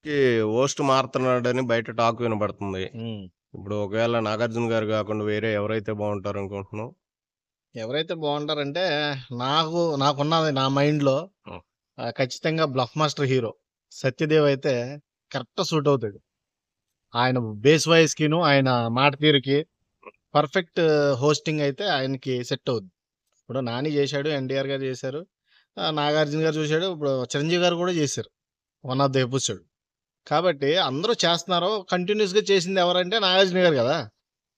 ఈ హోస్ట్ మారుతున్నాడని బయట టాక్ వినబడుతుంది. హ్మ్. ఇప్పుడు ఒకవేళ 'నాగార్జున' గారు గాకుండా వేరే ఎవరైతే బావుంటారనుకుంటున్నావు? ఎవరైతే బావుంటారంటే, నాకున్నది నా మైండ్‌లో హ్మ్. ఖచ్చితంగా 'బ్లఫ్ మాస్టర్' హీరో 'సత్యదేవ్' అయితే కరెక్ట్ సూట్ అవుతాడు. ఆయన బేస్ వాయిస్‌కిను, ఆయన మాట తీరుకి పర్ఫెక్ట్ హోస్టింగ్ అయితే ఆయనకి సెట్ అవుద్ది. ఇప్పుడు 'నాని' చేశాడు, 'ఎన్టీఆర్' గారు చేశారు, 'నాగార్జున' గారు చేశాడు, ఇప్పుడు 'చిరంజీవి' గారు కూడా చేశారు. One of the episode. కాబట్టి అందరూ చేస్తున్నారు. కంటిన్యూయస్‌గా చేసింది ఎవరంటే 'నాగార్జున' గారు కదా!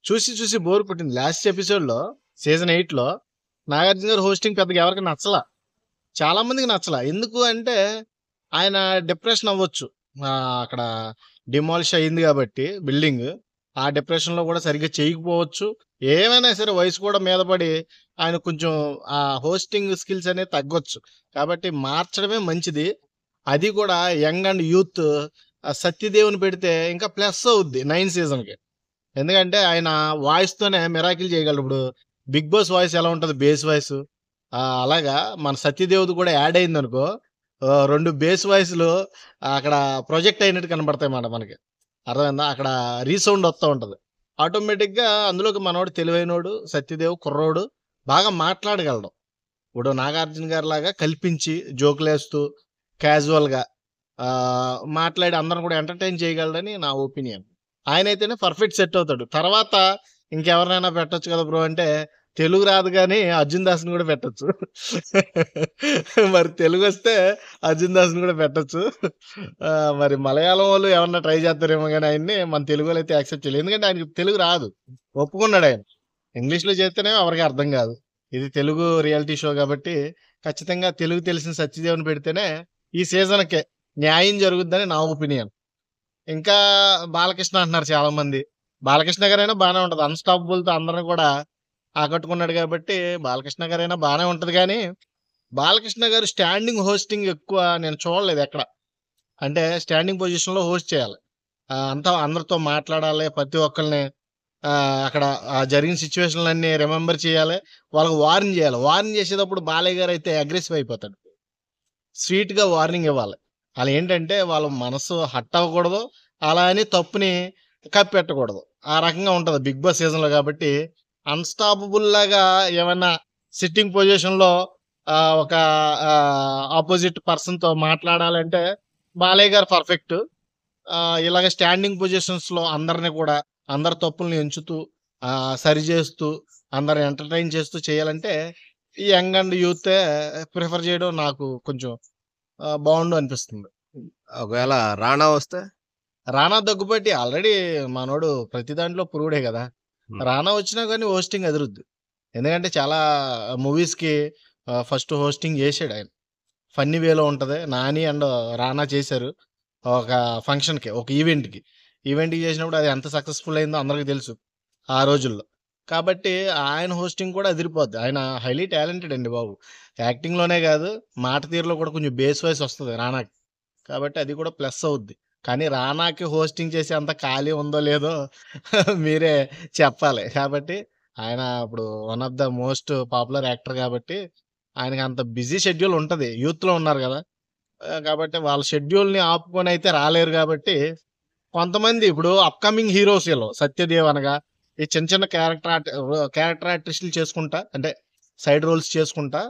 చూసి చూసి బోర్ కొట్టింది. లాస్ట్ ఎపిసోడ్‌లో సీజన్ 8లో 'నాగార్జున' గారి హోస్టింగ్ పెద్దగా ఎవరికీ నచ్చల. చాలా మందికి నచ్చల. ఎందుకు అంటే ఆయన డిప్రెషన్ అవ్వచ్చు. అక్కడ డిమాలిష్ అయింది గాబట్టి బిల్డింగ్. ఆ డిప్రెషన్‌లో గూడా సరిగ్గా చేయకపోవచ్చు. ఏమైనా సరే వయసు కూడా మీద పడి ఆయన కొంచెం ఆ హోస్టింగ్ స్కిల్స్ అనేవి తగ్గొచ్చు. కాబట్టి మార్చడమే మంచిది. అది కూడా యంగ్ అండ్ యూత్ 'సత్యదేవ్‌ని' పెడితే ఇంకా ప్లస్ అవుద్ది 9 సీజన్‌కి. ఎందుకంటే ఆయన వాయిస్‌తోనే మిరాకిల్ చేయగలడు. ఇప్పుడు 'బిగ్ బాస్' వాయిస్ ఎలా ఉంటది బేస్ వాయిసు. అలాగా మన 'సత్యదేవ్‌ది' కూడా యాడ్ అయిందనుకో 2 బేస్ వాయిస్‌లు అక్కడ ప్రొజెక్ట్ అయినట్టు కనపడతాయి మాట మనకి. అర్థమైందా? అక్కడ రీసౌండ్ వస్తా ఉంటది. ఆటోమేటిక్‌గా అందులోకి మనోడు తెలివైనోడు 'సత్యదేవ్' కుర్రోడు బాగా మాట్లాడగలడు. ఇప్పుడు 'నాగార్జున' గారిలాగా కల్పించి జోకులేస్తూ క్యాజువల్‌గా మాట్లాడి అందరిని కూడా ఎంటర్‌టైన్ చేయగలడని నా ఒపీనియన్. ఆయనైతేనే పర్ఫెక్ట్ సెట్ అవుతాడు. తర్వాత ఇంకెవరినైనా పెట్టొచ్చు కదా బ్రో అంటే, తెలుగు రాదు గానీ 'అర్జున్ దాస్‌ని' గూడా పెట్టొచ్చు. మరి తెలుగొస్తే 'అర్జున్ దాస్‌ని' గూడా పెట్టొచ్చు. మరి మలయాళం వోళ్ళు ఏమన్నా ట్రై చేత్తారేమో గానీ ఆయన్ని మన తెలుగోళ్ళైతే యాక్సెప్ట్ చేయలేదు. ఎందుకంటే ఆయనకి తెలుగు రాదు. ఒప్పుకున్నాడాయన. ఇంగ్లీష్‌లో చేత్తేనేమో ఎవరికీ అర్థం గాదు. ఇది తెలుగు రియాలిటీ షో గాబట్టి, ఖచ్చితంగా తెలుగు తెలిసిన 'సత్యదేవ్‌ని' పెడితేనే ఈ సీజన్‌కి న్యాయం జరుగుద్దని నా ఒపీనియన్. ఇంకా 'బాలకృష్ణ' అంటున్నారు చాలామంది. 'బాలకృష్ణ' గారైనా బానే ఉంటది. 'అన్‌స్టాపబుల్'తో అందరిని కూడా ఆకట్టుకున్నాడు గాబట్టి, 'బాలకృష్ణ' గారైనా బానే ఉంటది గానీ, 'బాలకృష్ణ' గారు స్టాండింగ్ హోస్టింగ్ ఎక్కువ నేను చూడలేదు ఎక్కడ. అంటే స్టాండింగ్ పొజిషన్‌లో హోస్ట్ చేయాలి. అంతా అందరితో మాట్లాడాలి. ప్రతి ఒక్కళ్ళని అక్కడ జరిగిన సిట్యుయేషన్‌లన్నీ రిమెంబర్ చేయాలి. వాళ్ళకి వార్న్ చేయాలి. వార్న్ చేసేటప్పుడు బాలయ్య గారైతే అగ్రెసివ్ అయిపోతాడు. స్వీట్‌గా వార్నింగ్ ఇవ్వాలి. ఆళ్ళేంటంటే వాళ్ళ మనసు హర్ట్ అవ్వకూడదు. అలా అని తప్పుని కప్పెట్టకూడదు. ఆ రకంగా ఉంటది 'బిగ్ బాస్' సీజన్‌లో గాబట్టి, అన్‌స్టాపబుల్‌లాగా ఏమన్నా సిట్టింగ్ పొజిషన్‌లో ఒక అపోజిట్ పర్సన్‌తో మాట్లాడాలంటే బాలయ్య గారు పర్ఫెక్టు. ఇలాగ స్టాండింగ్ పొజిషన్స్‌లో అందరిని కూడా అందరి తప్పుల్ని ఎంచుతూ సరిజేస్తూ అందరిని ఎంటర్‌టైన్ చేస్తూ చేయాలంటే ఈ యంగ్ అండ్ యూతే ప్రిఫర్ చేయడం నాకు కొంచెం బావుండు అనిపిస్తుంది. ఒకవేళ 'రానా' వస్తే? 'రానా దగ్గుపాటి' ఆల్రెడీ మనోడు ప్రతి దాంట్లో ప్రూవ్‌డే గదా! హ్మ్. 'రానా' వచ్చినా గాని హోస్టింగ్ అదిరిద్ది. ఎందుకంటే చాలా మూవీస్‌కి ఫస్ట్ హోస్టింగ్ జేసాడాయన. ఫన్నీ వేలో ఉంటది. 'నాని' అండ్ 'రానా' చేశారు. ఒక ఫంక్షన్‌కి, ఒక ఈవెంట్‌కి. ఈవెంట్‌కి చేసినప్పుడు అది ఎంత సక్సెస్‌ఫుల్ అయిందో అందరికి తెలుసు ఆ రోజుల్లో. కాబట్టి ఆయన హోస్టింగ్ కూడా అదిరిపోద్ది. ఆయన హైలీ టాలెంటెడ్ అండి బాబు. యాక్టింగ్‌లోనే గాదు, మాట తీరులో కూడా కొంచెం బేస్ వాయిస్ వస్తది 'రానాకి'. కాబట్టి అది కూడా ప్లస్ అవుద్ది. కానీ 'రానాకి' హోస్టింగ్ చేసే అంత ఖాళీ ఉందో లేదో మీరే చెప్పాలి. కాబట్టి ఆయన ఇప్పుడు one of the most popular actor గాబట్టి, ఆయనకి అంత బిజీ షెడ్యూల్ ఉంటది. యూత్‌లో ఉన్నారు గదా! కాబట్టి వాళ్ళ షెడ్యూల్‌ని ఆపుకొనైతే రాలేరు గాబట్టి, కొంతమంది ఇప్పుడు అప్‌కమింగ్ హీరోస్ ఈళ్ళు 'సత్యదేవ్' అనగా, ఈ చిన్న చిన్న క్యారెక్టర్ ఆర్టిస్టులు చేసుకుంటా అంటే సైడ్ రోల్స్ చేసుకుంటా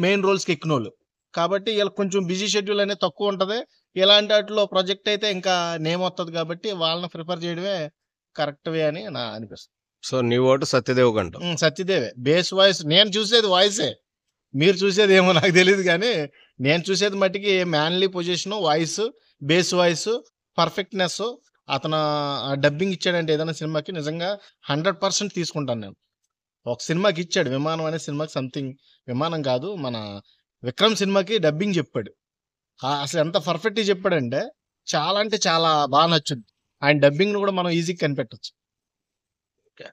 మెయిన్ రోల్స్‌కి ఎక్కినోళ్ళు. కాబట్టి ఈళ్ళకి కొంచెం బిజీ షెడ్యూల్ అనేది తక్కువుంటది. ఇలాంటి ఆటిలో ప్రొజెక్ట్ అయితే ఇంకా నేమ్ వత్తది కాబట్టి వాళ్ళని ప్రిఫర్ చేయడమే కరెక్ట్ వే అని నా అనిపిస్తుంది. సో, నీ ఓటు 'సత్యదేవ్‌కంటావు. 'సత్యదేవే' బేస్ వాయిస్ నేను చూసేది వాయిసే. మీరు చూసేదేమో నాకు తెలీదు గానీ, నేను చూసేది మట్టికి manly position, voice, base voice, perfectness అతను డబ్బింగ్ ఇచ్చాడంటే ఏదైనా సినిమాకి నిజంగా 100% తీసుకుంటాను నేను. ఒక సినిమాకిచ్చాడు 'విమానం' అనే సినిమాకి సంథింగ్ విమానం కాదు. మన 'విక్రమ్' సినిమాకి డబ్బింగ్ చెప్పాడు. అసలెంత పర్ఫెక్ట్‌గా చెప్పాడంటే, చాలా అంటే చాలా నచ్చుద్ది. ఆయన డబ్బింగ్‌ని కూడా మనం ఈజీగా కనిపెట్టొచ్చు. ఓకే.